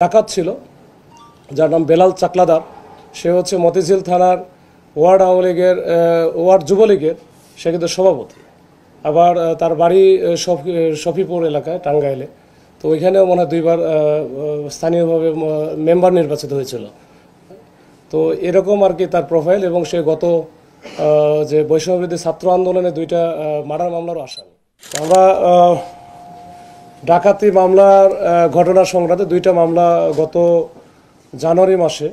ডাকাত ছিল যার নাম বেলাল চাকলাদার। সে হচ্ছে মতিঝিল থানার ওয়ার্ড আওয়ামী লীগের ওয়ার্ড যুবলীগের সে কিন্তু সভাপতি। আবার তার বাড়ি শফিপুর এলাকায় টাঙ্গাইলে। তো ওইখানেও মনে হয় দুইবার স্থানীয়ভাবে মেম্বার নির্বাচিত হয়েছিল। তো এরকম আর কি তার প্রোফাইল। এবং সে গত যে বৈষম্যবিরোধী ছাত্র আন্দোলনে দুইটা মার্ডার মামলারও আসামি। আমরা ডাকাতি মামলার ঘটনা সংক্রান্তে দুইটা মামলা গত জানুয়ারি মাসে,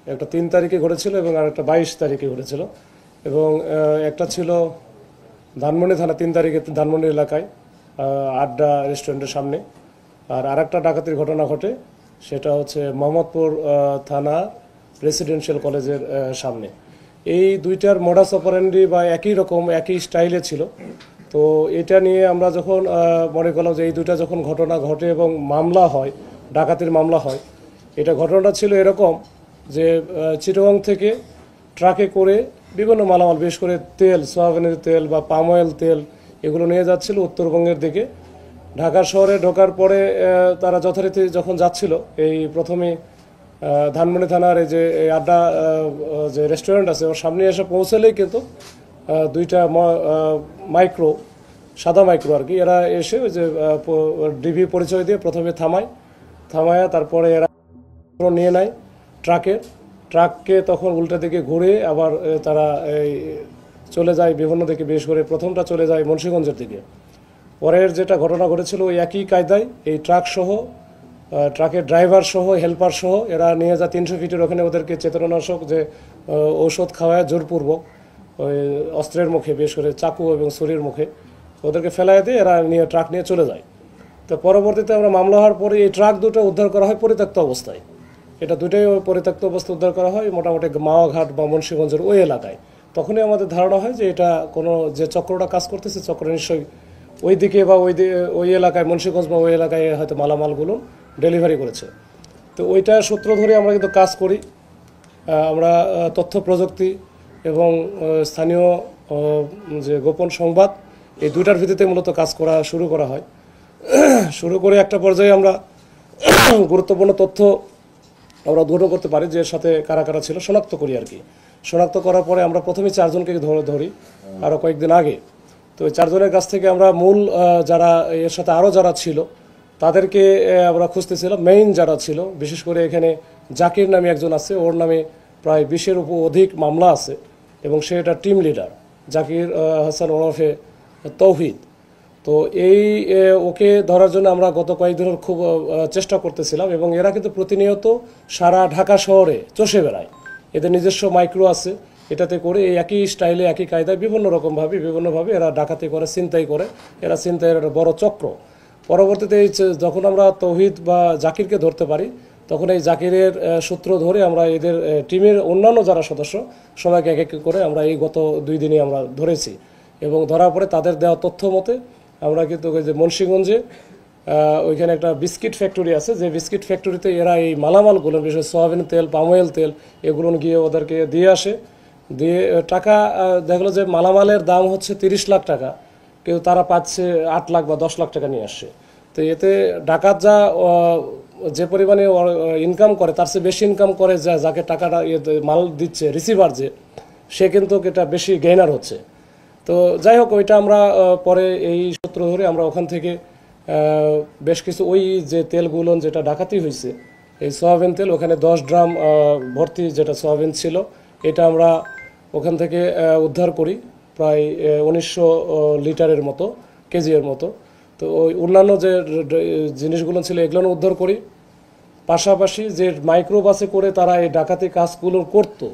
একটা 3 তারিখে ঘটেছিল এবং আরেকটা 22 তারিখে ঘটেছিল। এবং একটা ছিল ধানমন্ডি থানা 3 তারিখে ধানমন্ডি এলাকায় আড্ডা রেস্টুরেন্টের সামনে। আর আরেকটা ডাকাতির ঘটনা ঘটে সেটা হচ্ছে মোহাম্মদপুর থানা রেসিডেন্সিয়াল কলেজের সামনে। এই দুইটার মোডাস অপারেন্ডি বা একই রকম একই স্টাইলে ছিল। তো এটা নিয়ে আমরা যখন মনে করলাম যে এই দুইটা যখন ঘটনা ঘটে এবং মামলা হয়, ডাকাতির মামলা হয়, এটা ঘটনাটা ছিল এরকম যে চিটাগং থেকে ট্রাকে করে বিভিন্ন মালামাল, বিশেষ করে তেল, সয়াবিনের তেল বা পাম অয়েল তেল, এগুলো নিয়ে যাচ্ছিল উত্তরবঙ্গের দিকে। ঢাকা শহরে ঢোকার পরে তারা যথারীতি যখন যাচ্ছিল, এই প্রথমে ধানমন্ডি থানার এই যে আড্ডা যে রেস্টুরেন্ট আছে ওর সামনে এসে পৌঁছলেই কিন্তু দুইটা মাইক্রো, সাদা মাইক্রো আর কি, এরা এসে ওই যে ডিবি পরিচয় দিয়ে প্রথমে থামায়া তারপরে এরা নিয়ে নেয় ট্রাককে তখন উল্টা দিকে ঘুরে আবার তারা এই চলে যায় বিভিন্ন দিকে। বিশেষ করে প্রথমটা চলে যায় মুন্সিগঞ্জের দিকে। পরের যেটা ঘটনা ঘটেছিল ওই একই কায়দায় এই ট্রাকের ড্রাইভার সহ হেল্পার সহ এরা নিয়ে যায় 300 ফিটের ওখানে, ওদেরকে চেতনানাশক যে ঔষধ খাওয়ায় জোরপূর্বক ওই অস্ত্রের মুখে, বিশেষ করে চাকু এবং ছুরির মুখে ওদেরকে ফেলায় দিয়ে এরা ট্রাক নিয়ে চলে যায়। তো পরবর্তীতে আমরা মামলা হওয়ার পরে এই ট্রাক দুটো উদ্ধার করা হয় পরিত্যক্ত অবস্থায়। এটা দুটোই পরিত্যক্ত অবস্থায় উদ্ধার করা হয় মোটামুটি মাওয়াঘাট বা মুন্সিগঞ্জের ওই এলাকায়। তখনই আমাদের ধারণা হয় যে এটা কোনো যে চক্রটা কাজ করতেছে, চক্র নিশ্চয়ই ওই দিকে বা ওই এলাকায়, মুন্সিগঞ্জ বা ওই এলাকায় হয়তো মালামালগুলো ডেলিভারি করেছে। তো ওইটা সূত্র ধরে আমরা কিন্তু কাজ করি। আমরা তথ্য প্রযুক্তি এবং স্থানীয় যে গোপন সংবাদ, এই দুইটার ভিত্তিতে মূলত কাজ করা শুরু করা হয়। শুরু করে একটা পর্যায়ে আমরা গুরুত্বপূর্ণ তথ্য আমরা উদ্ঘাটন করতে পারি যে এর সাথে কারা কারা ছিল, শনাক্ত করি আর কি। শনাক্ত করার পরে আমরা প্রথমে 4 জনকে ধরি আরও কয়েকদিন আগে। তো এই 4 জনের কাছ থেকে আমরা মূল যারা এর সাথে আরও যারা ছিল তাদেরকে আমরা খুঁজতেছিলাম। মেইন যারা ছিল, বিশেষ করে এখানে জাকির নামে একজন আছে, ওর নামে প্রায় 20-এর অধিক মামলা আছে এবং সে এটা টিম লিডার, জাকির হাসান ওরফে তৌহিদ। তো ওকে ধরার জন্য আমরা গত কয়েকদিনের খুব চেষ্টা করতেছিলাম। এবং এরা কিন্তু প্রতিনিয়ত সারা ঢাকা শহরে চষে বেড়ায়। এদের নিজস্ব মাইক্রো আছে, এটাতে করে এই একই স্টাইলে একই কায়দায় বিভিন্নভাবে এরা ডাকাতি করে, ছিনতাই করে। এরা ছিনতাইয়ের একটা বড় চক্র। পরবর্তীতে যখন আমরা তৌহিদ বা জাকিরকে ধরতে পারি, তখন এই জাকিরের সূত্র ধরে আমরা এদের টিমের অন্যান্য যারা সদস্য সবাইকে এক এক করে আমরা এই গত 2 দিনই আমরা ধরেছি। এবং ধরার পরে তাদের দেওয়া তথ্য মতে আমরা কিন্তু ওই যে মুন্সিগঞ্জে ওইখানে একটা বিস্কিট ফ্যাক্টরি আছে, যে বিস্কিট ফ্যাক্টরিতে এরা এই মালামালগুলো, বিশেষ সয়াবিন তেল, পাম অয়েল তেল, এগুলো গিয়ে ওদেরকে দিয়ে আসে। দিয়ে টাকা দেখলো যে মালামালের দাম হচ্ছে 30 লাখ টাকা, কিন্তু তারা পাচ্ছে 8 লাখ বা 10 লাখ টাকা নিয়ে আসছে। তো এতে ডাকাত যে পরিমাণে ইনকাম করে তার চেয়ে বেশি ইনকাম করে যাকে টাকাটা মাল দিচ্ছে, রিসিভার সে কিন্তু এটা বেশি গেইনার হচ্ছে। তো যাই হোক, ওইটা আমরা পরে এই সূত্র ধরে আমরা ওখান থেকে বেশ কিছু ওই যে তেলগুলো যেটা ডাকাতি হয়েছে, এই সয়াবিন তেল, ওখানে 10 ড্রাম ভর্তি যেটা সয়াবিন ছিল, এটা আমরা ওখান থেকে উদ্ধার করি প্রায় 1900 লিটারের মতো, কেজির মতো। তো ওই অন্যান্য যে জিনিসগুলো ছিল এগুলো উদ্ধার করি। পাশাপাশি যে মাইক্রোবাসে করে তারা এই ডাকাতি কাজগুলো করতো,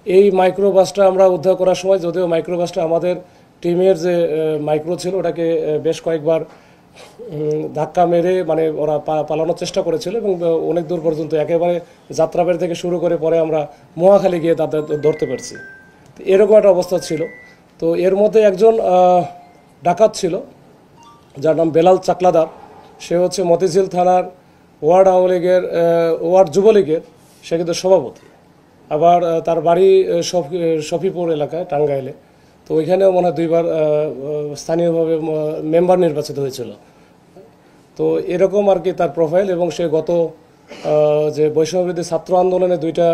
এই মাইক্রোবাসটা আমরা উদ্ধার করার সময়, যদিও মাইক্রোবাসটা আমাদের টিমের যে মাইক্রো ছিল ওটাকে বেশ কয়েকবার ধাক্কা মেরে ওরা পালানোর চেষ্টা করেছিল এবং অনেক দূর পর্যন্ত একেবারে যাত্রাবাড়ি থেকে শুরু করে পরে আমরা মহাখালী গিয়ে তাদের ধরতে পারছি। এরকম একটা অবস্থা ছিল। তো এর মধ্যে একজন ডাকাত ছিল যার নাম বেলাল চাকলাদার। সে হচ্ছে মতিঝিল থানার ওয়ার্ড আওয়ামী লীগের ওয়ার্ড যুবলীগের সে কিন্তু সভাপতি। আবার তার বাড়ি শফিপুর এলাকায় টাঙ্গাইলে। তো ওইখানেও মনে হয় দুইবার স্থানীয়ভাবে মেম্বার নির্বাচিত হয়েছিল। তো এরকম আর কি তার প্রোফাইল। এবং সে গত যে বৈষম্যবিরোধী ছাত্র আন্দোলনে 2টা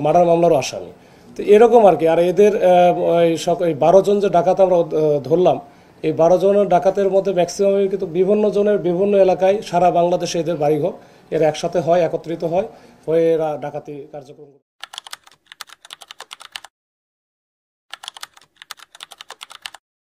মার্ডার মামলারও আসামি। তো এরকম আর কি। আর এদের এই 12 জন যে ডাকাত আমরা ধরলাম, এই 12 জনের ডাকাতের মধ্যে ম্যাক্সিমামই কিন্তু বিভিন্ন জনের বিভিন্ন এলাকায় সারা বাংলাদেশে এদের বাড়িঘর, এরা একসাথে হয়, একত্রিত হয়, হয়ে এরা ডাকাতি কার্যক্রম করে।